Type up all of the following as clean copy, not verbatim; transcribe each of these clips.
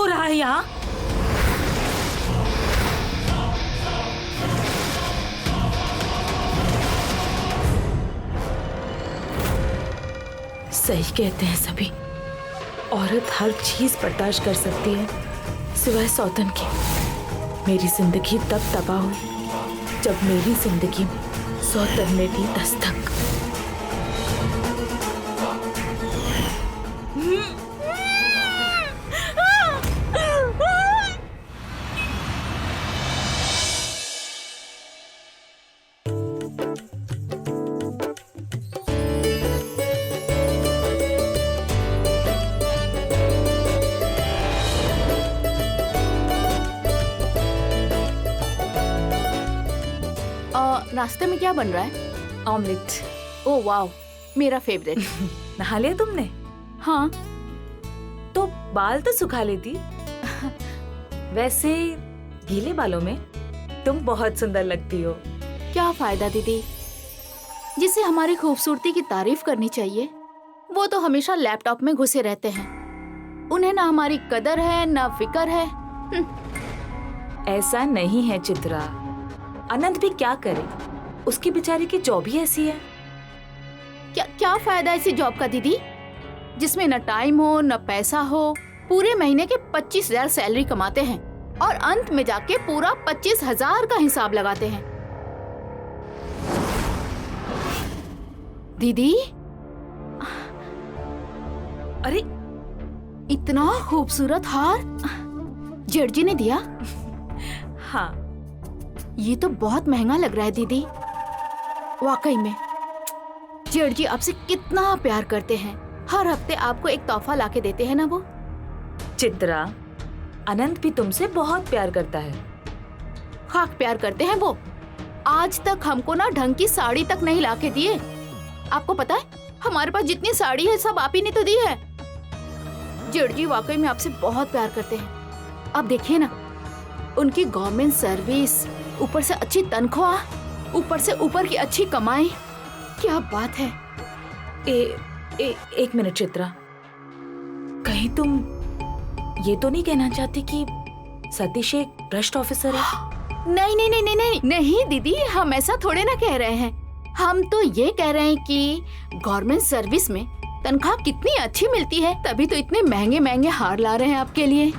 रहा है यहाँ? सही कहते हैं सभी, औरत हर चीज बर्दाश्त कर सकती है सिवाय सौतन के। मेरी जिंदगी तब तबाह हुई जब मेरी जिंदगी में सौतन ने दी दस्तक। नाश्ते में क्या बन रहा है? ऑमलेट। ओह वाओ, मेरा फेवरेट। नहा लिया तुमने? हाँ। तो बाल तो सुखा लेती। वैसे गीले बालों में तुम बहुत सुंदर लगती हो। क्या फायदा दीदी, जिसे हमारी खूबसूरती की तारीफ करनी चाहिए वो तो हमेशा लैपटॉप में घुसे रहते हैं। उन्हें ना हमारी कदर है ना फिक्र है। ऐसा नहीं है चित्रा, अनंत भी क्या करे, उसकी बेचारी की जॉब ही ऐसी है। क्या फायदा ऐसी जॉब का दीदी, जिसमें न टाइम हो न पैसा हो। पूरे महीने के 25,000 सैलरी कमाते हैं और अंत में जाके पूरा 25,000 का हिसाब लगाते हैं। दीदी, अरे इतना खूबसूरत हार जेठ जी ने दिया? हाँ। ये तो बहुत महंगा लग रहा है दीदी। वाकई में जेठ जी आपसे कितना प्यार करते हैं। हर हफ्ते आपको एक तोहफा लाके देते हैं ना वो। चित्रा, अनंत भी तुमसे बहुत प्यार करता है। खाक प्यार करते हैं वो। आज तक हमको ना ढंग की साड़ी तक नहीं लाके दिए। आपको पता है, हमारे पास जितनी साड़ी है सब आप ही ने तो दी है। जेठ जी वाकई में आपसे बहुत प्यार करते हैं। अब देखिए ना, उनकी गवर्नमेंट सर्विस, ऊपर से अच्छी तनख्वाह, ऊपर से ऊपर की अच्छी कमाई। क्या बात है। एक मिनट चित्रा, कहीं तुम ये तो नहीं कहना चाहती कि सतीश एक भ्रष्ट ऑफिसर है? नहीं नहीं नहीं नहीं नहीं नहीं दीदी, हम ऐसा थोड़े ना कह रहे हैं। हम तो ये कह रहे हैं कि गवर्नमेंट सर्विस में तनख्वाह कितनी अच्छी मिलती है, तभी तो इतने महंगे महंगे हार ला रहे हैं आपके लिए।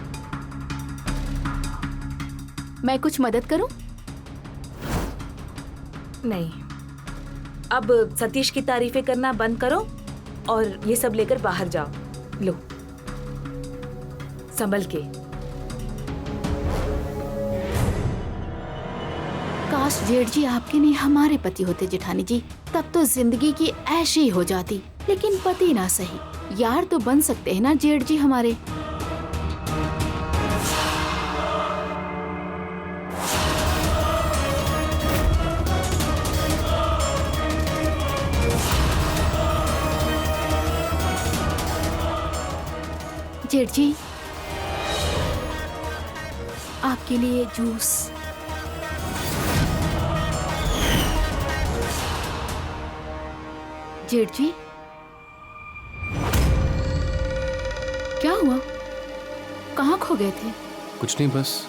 मैं कुछ मदद करूं? नहीं, अब सतीश की तारीफें करना बंद करो और ये सब लेकर बाहर जाओ। लो, संभल के। काश जेठ जी आपके नहीं हमारे पति होते जेठानी जी, तब तो जिंदगी की ऐशी हो जाती। लेकिन पति ना सही, यार तो बन सकते हैं ना जेठ जी हमारे। जेठ जी, आपके लिए जूस। जेठ जी, क्या हुआ? कहाँ खो गए थे? कुछ नहीं, बस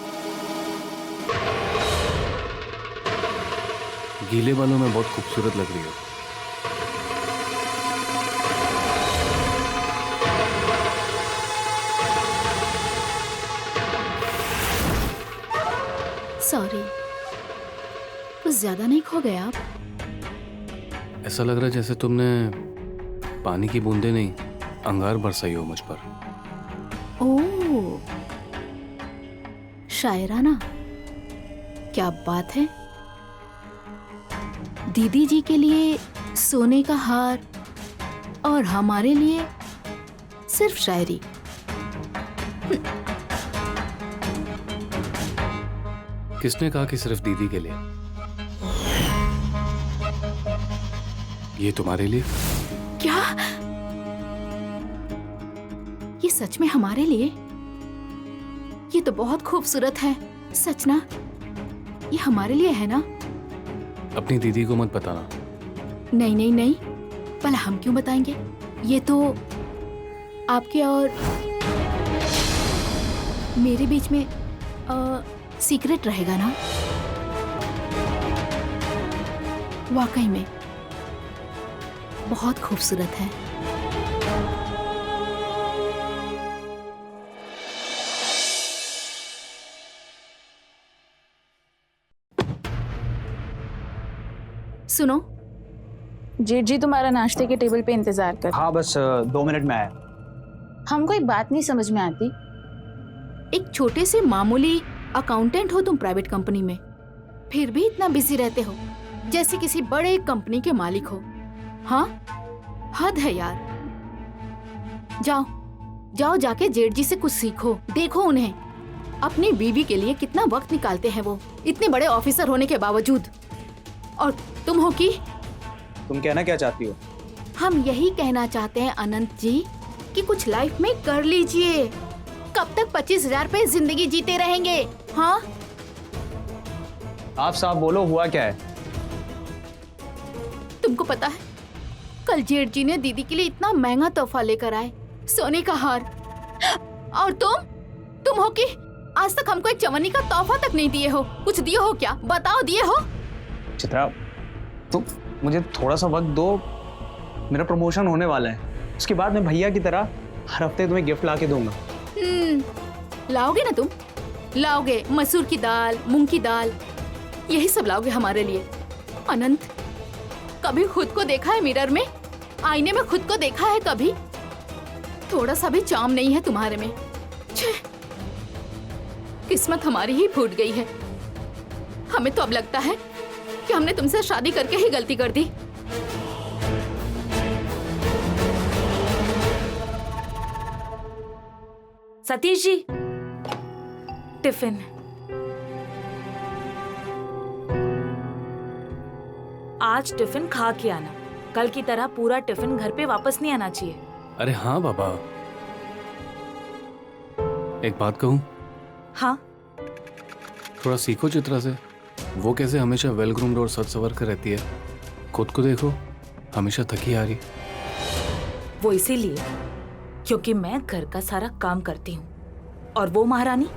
गीले बालों में बहुत खूबसूरत लग रही हो। सॉरी, कुछ ज्यादा नहीं खो गए आप? ऐसा लग रहा है जैसे तुमने पानी की बूंदे नहीं, अंगार बरसाई हो मुझ पर। ओह, शायराना, क्या बात है। दीदी जी के लिए सोने का हार और हमारे लिए सिर्फ शायरी। किसने कहा कि सिर्फ दीदी के लिए? ये तुम्हारे लिए। क्या ये सच में हमारे लिए? ये तो बहुत खूबसूरत है। सच ना? ये हमारे लिए है ना? अपनी दीदी को मत बताना। नहीं नहीं नहीं, भला हम क्यों बताएंगे? ये तो आपके और मेरे बीच में सीक्रेट रहेगा ना? वाकई में बहुत खूबसूरत है। सुनो, जेठ जी तुम्हारा नाश्ते के टेबल पे इंतजार कर। हाँ बस 2 मिनट में आया। हमको एक बात नहीं समझ में आती। एक छोटे से मामूली अकाउंटेंट हो तुम प्राइवेट कंपनी में, फिर भी इतना बिजी रहते हो जैसे किसी बड़े कंपनी के मालिक हो। हाँ, हद है यार। जाओ जाओ, जाके जेठ जी से कुछ सीखो। देखो उन्हें, अपनी बीवी के लिए कितना वक्त निकालते हैं वो, इतने बड़े ऑफिसर होने के बावजूद। और तुम हो कि तुम कहना क्या चाहती हो? हम यही कहना चाहते हैं अनंत जी कि कुछ लाइफ में कर लीजिए। कब तक 25,000 पे जिंदगी जीते रहेंगे? हाँ, आप साहब बोलो, हुआ क्या है? तुमको पता है कल जेठ जी ने दीदी के लिए इतना महंगा तोहफा लेकर आए, सोने का हार। और तुम हो कि आज तक हमको एक चवन्नी का तोहफा तक नहीं दिए हो। कुछ दिए हो क्या? बताओ, दिए हो? चित्रा, तो मुझे थोड़ा सा वक्त दो, मेरा प्रमोशन होने वाला है। उसके बाद मैं भैया की तरह हर हफ्ते तुम्हें गिफ्ट ला के दूंगा। लाओगे ना तुम? लाओगे मसूर की दाल, मूंग की दाल, यही सब लाओगे हमारे लिए। अनंत, कभी खुद को देखा है मिरर में? आईने में खुद को देखा है कभी? थोड़ा सा भी चार्म नहीं है तुम्हारे में। छे, किस्मत हमारी ही फूट गई है। हमें तो अब लगता है कि हमने तुमसे शादी करके ही गलती कर दी। सतीश जी, टिफिन। आज टिफिन खा के आना। कल की तरह पूरा टिफिन घर पे वापस नहीं आना चाहिए। अरे हाँ बाबा, एक बात कहूँ? हाँ। थोड़ा सीखो चित्रा से। वो कैसे हमेशा वेल ग्रूम्ड और सज सवर कर रहती है। खुद को देखो, हमेशा थकी आ रही। वो इसीलिए क्योंकि मैं घर का सारा काम करती हूँ और वो महारानी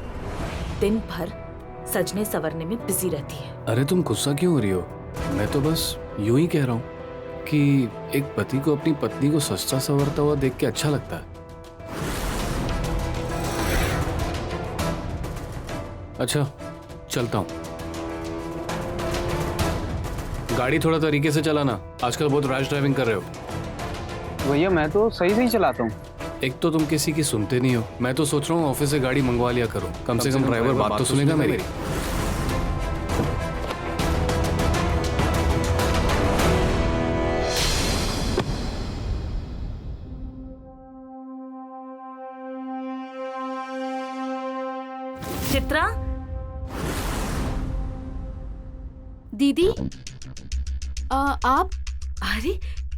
दिन भर सजने संवरने में बिजी रहती है। अरे तुम गुस्सा क्यों हो रही हो? मैं तो बस यूं ही कह रहा हूँ कि एक पति को अपनी पत्नी को सजता संवरता हुआ देख के अच्छा लगता है। अच्छा, चलता हूँ। गाड़ी थोड़ा तरीके से चलाना, आजकल बहुत रैश ड्राइविंग कर रहे हो। भैया मैं तो सही से ही चलाता हूँ। एक तो तुम किसी की सुनते नहीं हो, मैं तो सोच रहा हूँ ऑफिस से गाड़ी मंगवा लिया करो। कम से कम ड्राइवर बात तो सुनेगा मेरी। चित्रा, दीदी, आप? अरे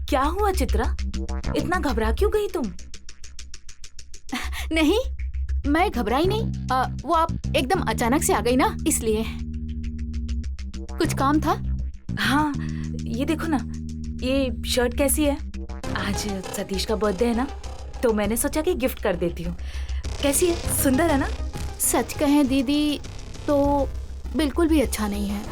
क्या हुआ चित्रा? इतना घबरा क्यों गई तुम? नहीं, मैं घबराई नहीं। वो आप एकदम अचानक से आ गई ना, इसलिए। कुछ काम था? हाँ, ये देखो ना, ये शर्ट कैसी है? आज सतीश का बर्थडे है ना, तो मैंने सोचा कि गिफ्ट कर देती हूँ। कैसी है? सुंदर है ना? सच कहें दीदी तो बिल्कुल भी अच्छा नहीं है।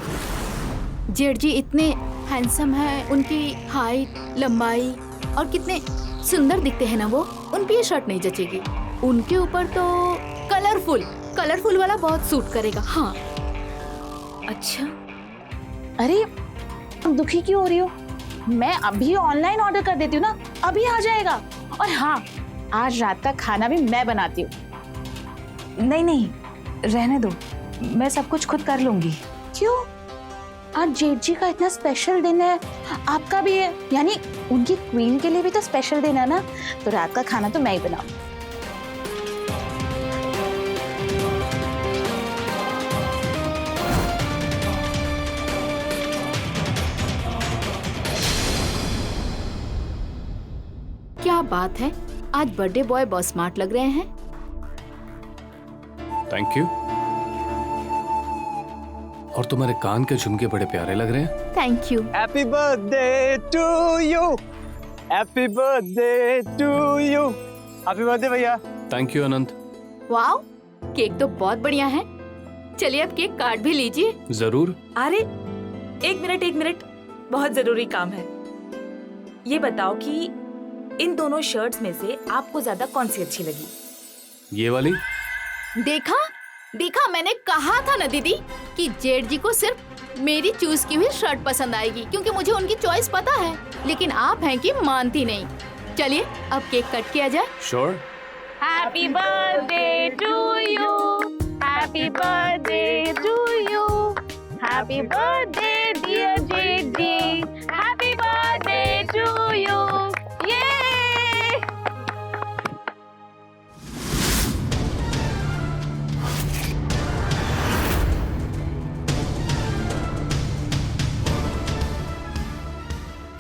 जेठ जी इतने हैंडसम है, उनकी हाइट, लंबाई और कितने सुंदर दिखते हैं ना वो, उन पे ये शर्ट नहीं जचेगी। उनके ऊपर तो कलरफुल वाला बहुत सूट करेगा। हाँ। अच्छा, अरे तुम दुखी क्यों हो रही हो? मैं अभी ऑनलाइन ऑर्डर कर देती हूँ ना, अभी आ जाएगा। और हाँ, आज रात का खाना भी मैं बनाती हूँ। नहीं, रहने दो, मैं सब कुछ खुद कर लूंगी। क्यों? आज जेठ जी का इतना स्पेशल दिन है, आपका भी है, यानी उनकी क्वीन के लिए भी तो स्पेशल दिन है ना, तो रात का खाना तो मैं ही बनाऊं। क्या बात है, आज बर्थडे बॉय बहुत स्मार्ट लग रहे हैं। Thank you. और तुम्हारे कान के झुमके बड़े प्यारे लग रहे हैं। Thank you. Happy birthday to you, happy birthday to you, happy birthday भैया। Thank you Anant. Wow, cake तो बहुत बढ़िया है। चलिए अब केक काट भी लीजिए। जरूर। अरे एक मिनट, बहुत जरूरी काम है। ये बताओ कि इन दोनों शर्ट्स में से आपको ज्यादा कौन सी अच्छी लगी? ये वाली। देखा देखा, मैंने कहा था ना दीदी कि जेठ जी को सिर्फ मेरी चूज की हुई शर्ट पसंद आएगी, क्योंकि मुझे उनकी चॉइस पता है। लेकिन आप हैं कि मानती नहीं। चलिए अब केक कट किया जाए। Sure. Happy birthday to you, happy birthday to you, happy birthday dear JD, happy birthday to you. ये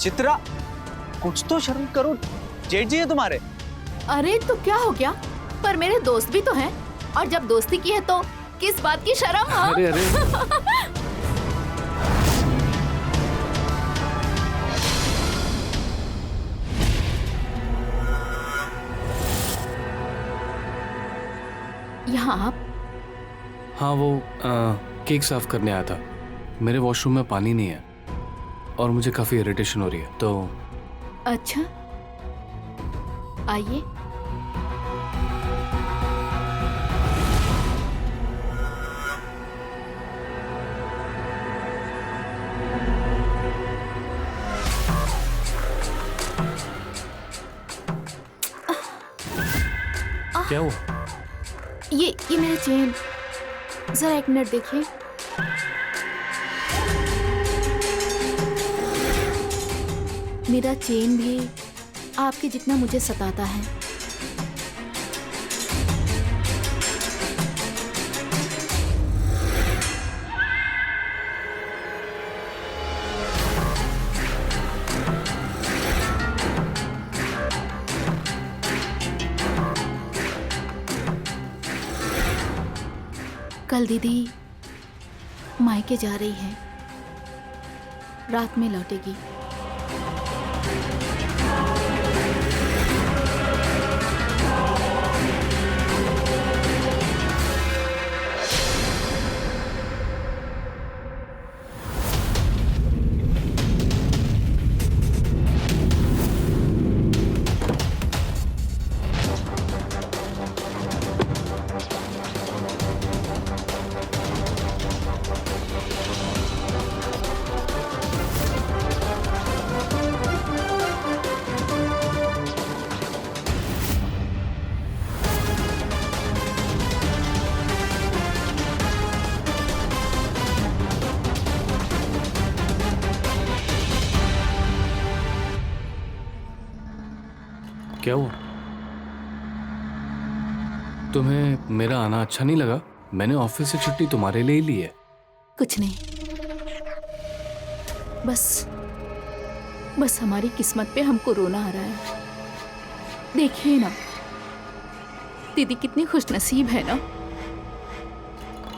चित्रा, कुछ तो शर्म करो, जेठ जी है तुम्हारे। अरे तो क्या हो गया, पर मेरे दोस्त भी तो हैं, और जब दोस्ती की है तो किस बात की शर्म? हाँ? अरे अरे यहाँ आप? हाँ, वो केक साफ करने आया था। मेरे वॉशरूम में पानी नहीं है और मुझे काफी इरिटेशन हो रही है, तो अच्छा, आइए। क्या हुआ? ये मेरा चेन, जरा एक मिनट देखिए। मेरा चेन भी आपके जितना मुझे सताता है। कल दीदी मायके जा रही है, रात में लौटेगी। क्या हुआ? तुम्हें मेरा आना अच्छा नहीं लगा? मैंने ऑफिस से छुट्टी तुम्हारे लिए ही ली है। कुछ नहीं, बस हमारी किस्मत पे हमको रोना आ रहा है। देखिए ना, दीदी कितनी खुशनसीब है ना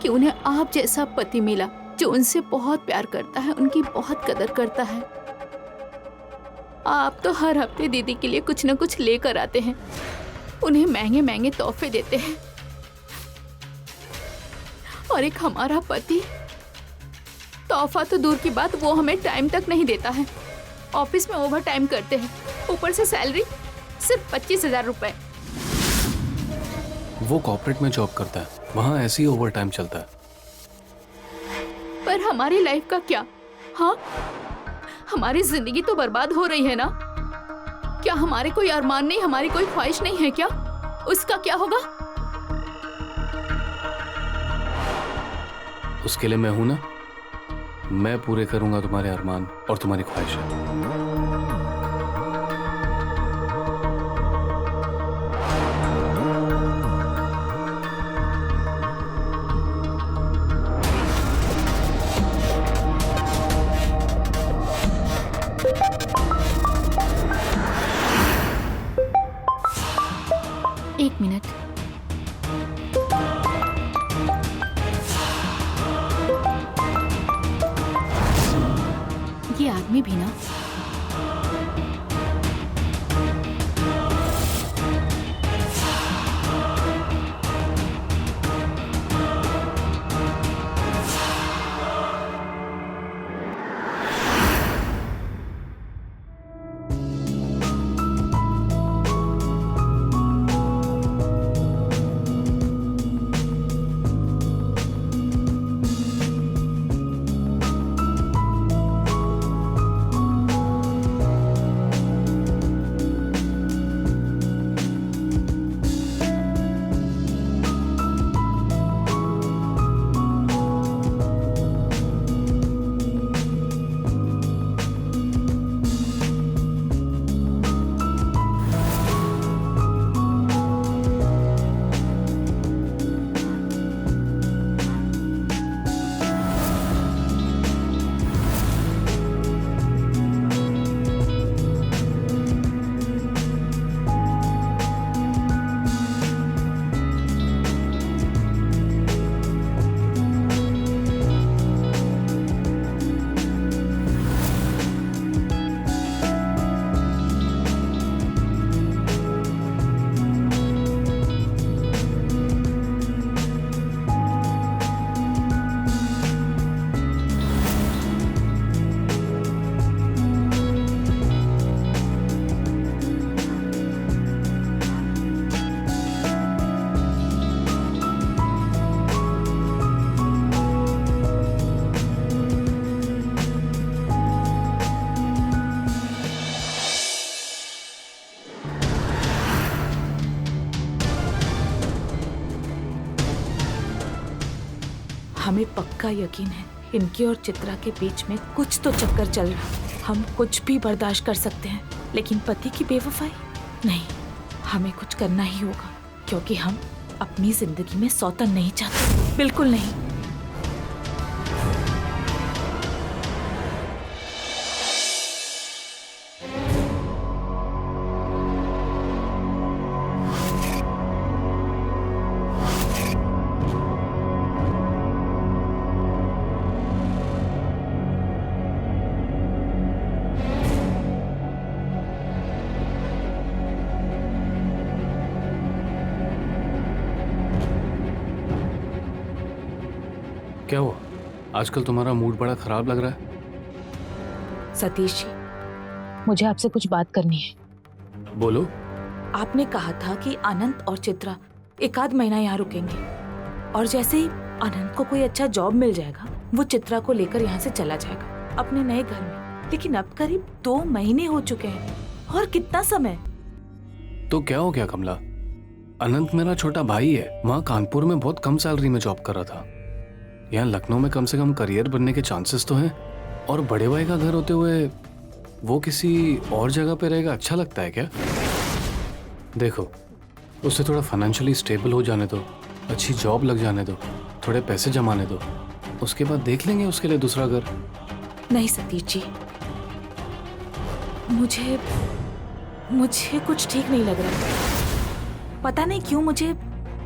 कि उन्हें आप जैसा पति मिला जो उनसे बहुत प्यार करता है, उनकी बहुत कदर करता है। आप तो हर हफ्ते दीदी के लिए कुछ न कुछ लेकर आते हैं, उन्हें महंगे महंगे तोहफे देते हैं। और एक हमारा पति, तोहफा तो दूर की बात, वो हमें टाइम तक नहीं देता है। ऑफिस में ओवर टाइम करते हैं, ऊपर से सैलरी सिर्फ 25,000 रुपए। वो कॉर्पोरेट में जॉब करता है, वहाँ ऐसे ही ओवर टाइम चलता है। पर हमारी लाइफ का क्या? हाँ, हमारी जिंदगी तो बर्बाद हो रही है ना। क्या हमारे कोई अरमान नहीं, हमारी कोई ख्वाहिश नहीं है क्या? उसका क्या होगा? उसके लिए मैं हूं ना, मैं पूरे करूंगा तुम्हारे अरमान और तुम्हारी ख्वाहिशें। एक मिनट, ये आदमी भी ना, हमें पक्का यकीन है इनकी और चित्रा के बीच में कुछ तो चक्कर चल रहा है। हम कुछ भी बर्दाश्त कर सकते हैं, लेकिन पति की बेवफाई नहीं। हमें कुछ करना ही होगा, क्योंकि हम अपनी जिंदगी में सौतन नहीं चाहते, बिल्कुल नहीं। क्या हुआ? आजकल तुम्हारा मूड बड़ा खराब लग रहा है। सतीश जी, मुझे आपसे कुछ बात करनी है। बोलो। आपने कहा था कि अनंत और चित्रा एक आध महीना यहाँ रुकेंगे, और जैसे ही अनंत को कोई अच्छा जॉब मिल जाएगा वो चित्रा को लेकर यहाँ से चला जाएगा अपने नए घर में। लेकिन अब करीब 2 महीने हो चुके हैं, और कितना समय। तो क्या हो गया कमला? अनंत मेरा छोटा भाई है, वहाँ कानपुर में बहुत कम सैलरी में जॉब कर रहा था। यहाँ लखनऊ में कम से कम करियर बनने के चांसेस तो हैं, और बड़े भाई का घर होते हुए वो किसी और जगह पे रहेगा, अच्छा लगता है क्या? देखो, उसे थोड़ा फाइनेंशियली स्टेबल हो जाने दो, अच्छी जॉब लग जाने दो, थोड़े पैसे जमाने दो, उसके बाद देख लेंगे उसके लिए दूसरा घर। नहीं सतीश जी, मुझे कुछ ठीक नहीं लग रहा। पता नहीं क्यों मुझे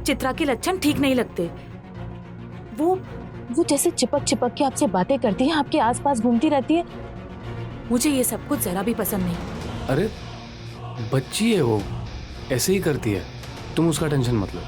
चित्रा के लक्षण ठीक नहीं लगते। वो जैसे चिपक चिपक के आपसे बातें करती है, आपके आसपास घूमती रहती है। मुझे ये सब कुछ जरा भी पसंद नहीं। अरे बच्ची है वो, ऐसे ही करती है, तुम उसका टेंशन मत लो।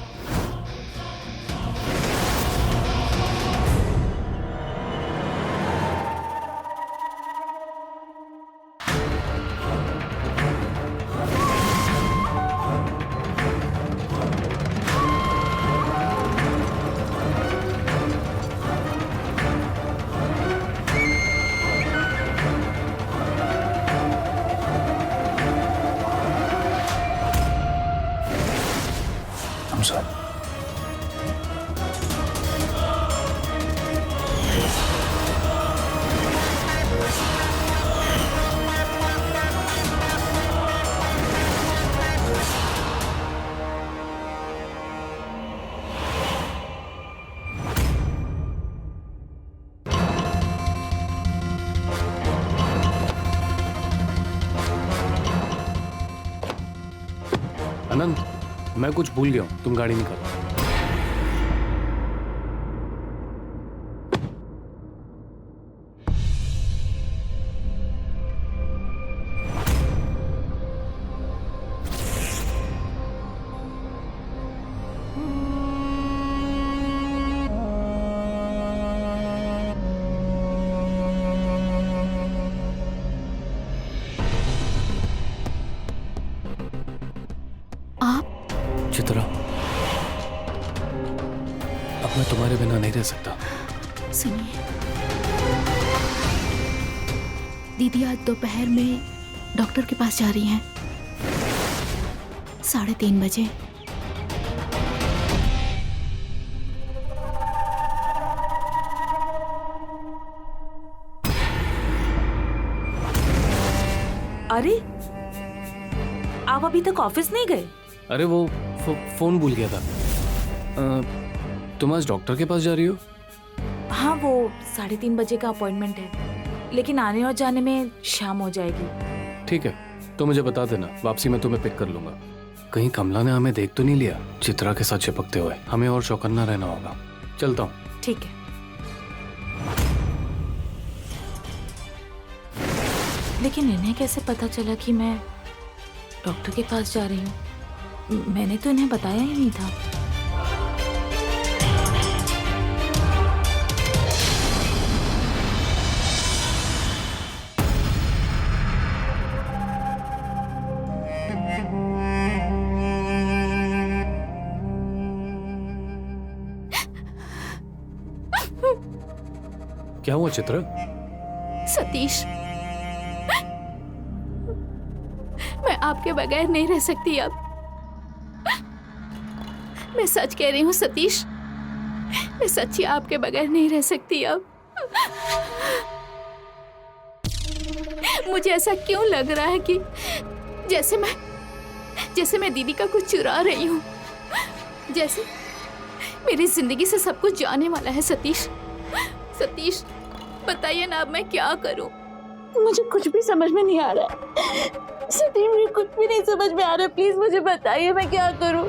अनंत, मैं कुछ भूल गया हूँ, तुम गाड़ी निकालो। चित्रा, अब मैं तुम्हारे बिना नहीं रह सकता। सुनिए, दीदी आज दोपहर में डॉक्टर के पास जा रही हैं, 3:30 बजे। अरे, आप अभी तक ऑफिस नहीं गए? अरे वो फोन भूल गया था। तुम आज डॉक्टर के पास जा रही हो? हाँ, वो 3:30 बजे का अपॉइंटमेंट है, लेकिन आने और जाने में शाम हो जाएगी। ठीक है, तो मुझे बता देना, वापसी में तुम्हें पिक कर लूंगा। कहीं कमला ने हमें देख तो नहीं लिया चित्रा के साथ चिपकते हुए? हमें और चौकन्ना रहना होगा। चलता हूँ। ठीक है, लेकिन इन्हें कैसे पता चला कि मैं डॉक्टर के पास जा रही हूँ? मैंने तो इन्हें बताया ही नहीं था। क्या हुआ चित्रा? सतीश, मैं आपके बगैर नहीं रह सकती अब। मैं सच कह रही हूँ सतीश, मैं सच्ची आपके बगैर नहीं रह सकती अब। मुझे ऐसा क्यों लग रहा है कि जैसे मैं दीदी का कुछ चुरा रही हूँ, जैसे मेरी जिंदगी से सब कुछ जाने वाला है। सतीश बताइए ना, अब मैं क्या करूँ? मुझे कुछ भी समझ में नहीं आ रहा है सतीश, मुझे कुछ भी नहीं समझ में आ रहा है। प्लीज मुझे बताइए मैं क्या करूँ।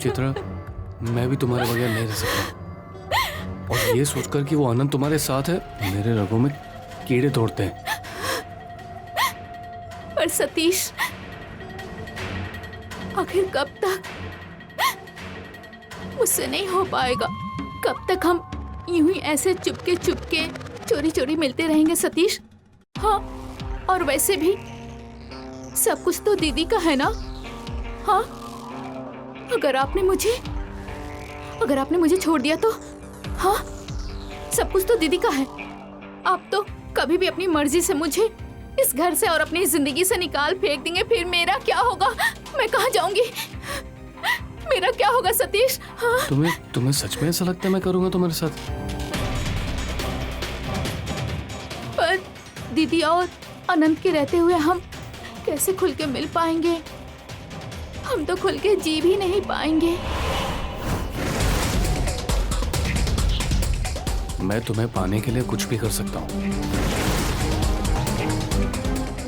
चित्रा, मैं भी तुम्हारे बगैर नहीं रह सकता, और ये सोचकर कि वो आनंद तुम्हारे साथ है मेरे रगों में कीड़े तोड़ते हैं। पर सतीश, आखिर कब तक? मुझसे नहीं हो पाएगा। कब तक हम यूं ही ऐसे चुपके चोरी चोरी मिलते रहेंगे सतीश? हाँ, और वैसे भी सब कुछ तो दीदी का है ना? हाँ, अगर आपने मुझे छोड़ दिया तो हाँ, सब कुछ तो दीदी का है। आप तो कभी भी अपनी मर्जी से मुझे इस घर से और अपनी जिंदगी से निकाल फेंक देंगे। फिर मेरा क्या होगा? मैं कहाँ जाऊंगी? मेरा क्या होगा सतीश? हाँ? तुम्हें सच में ऐसा लगता है मैं करूंगा तुम्हारे साथ? पर दीदी और अनंत के रहते हुए हम कैसे खुल के मिल पाएंगे? हम तो खुल के जी भी नहीं पाएंगे। मैं तुम्हें पाने के लिए कुछ भी कर सकता हूँ।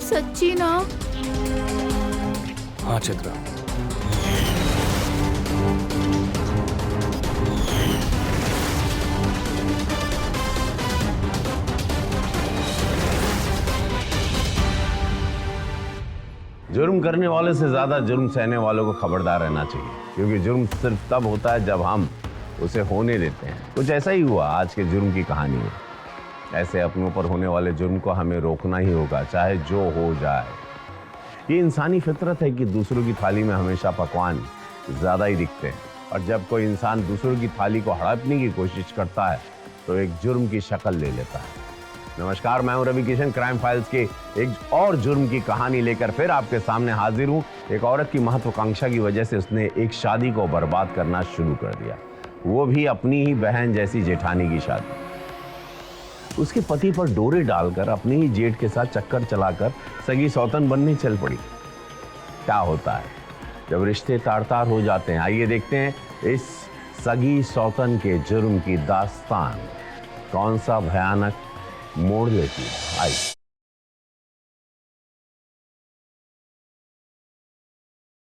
सच्ची ना? हाँ चित्रा। जुर्म करने वाले से ज्यादा जुर्म सहने वालों को खबरदार रहना चाहिए, क्योंकि जुर्म सिर्फ तब होता है जब हम उसे होने देते हैं। कुछ ऐसा ही हुआ आज के जुर्म की कहानी में। ऐसे अपनों पर होने वाले जुर्म को हमें रोकना ही होगा, चाहे जो हो जाए। ये इंसानी फितरत है कि दूसरों की थाली में हमेशा पकवान ज्यादा ही दिखते हैं, और जब कोई इंसान दूसरों की थाली को हड़पने की कोशिश करता है तो एक जुर्म की शक्ल ले लेता है। नमस्कार, मैं हूं रवि किशन। क्राइम फाइल्स के एक और जुर्म की कहानी लेकर फिर आपके सामने हाजिर हूं। एक औरत की महत्वाकांक्षा की वजह से उसने एक शादी को बर्बाद करना शुरू कर दिया, वो भी अपनी ही बहन जैसी जेठानी की शादी। उसके पति पर डोरे डालकर अपनी ही जेठ के साथ चक्कर चलाकर सगी सौतन बनने चल पड़ी। क्या होता है जब रिश्ते तार तार हो जाते हैं? आइए देखते हैं इस सगी सौतन के जुर्म की दास्तान कौन सा भयानक मोड़ लेती है। आइए।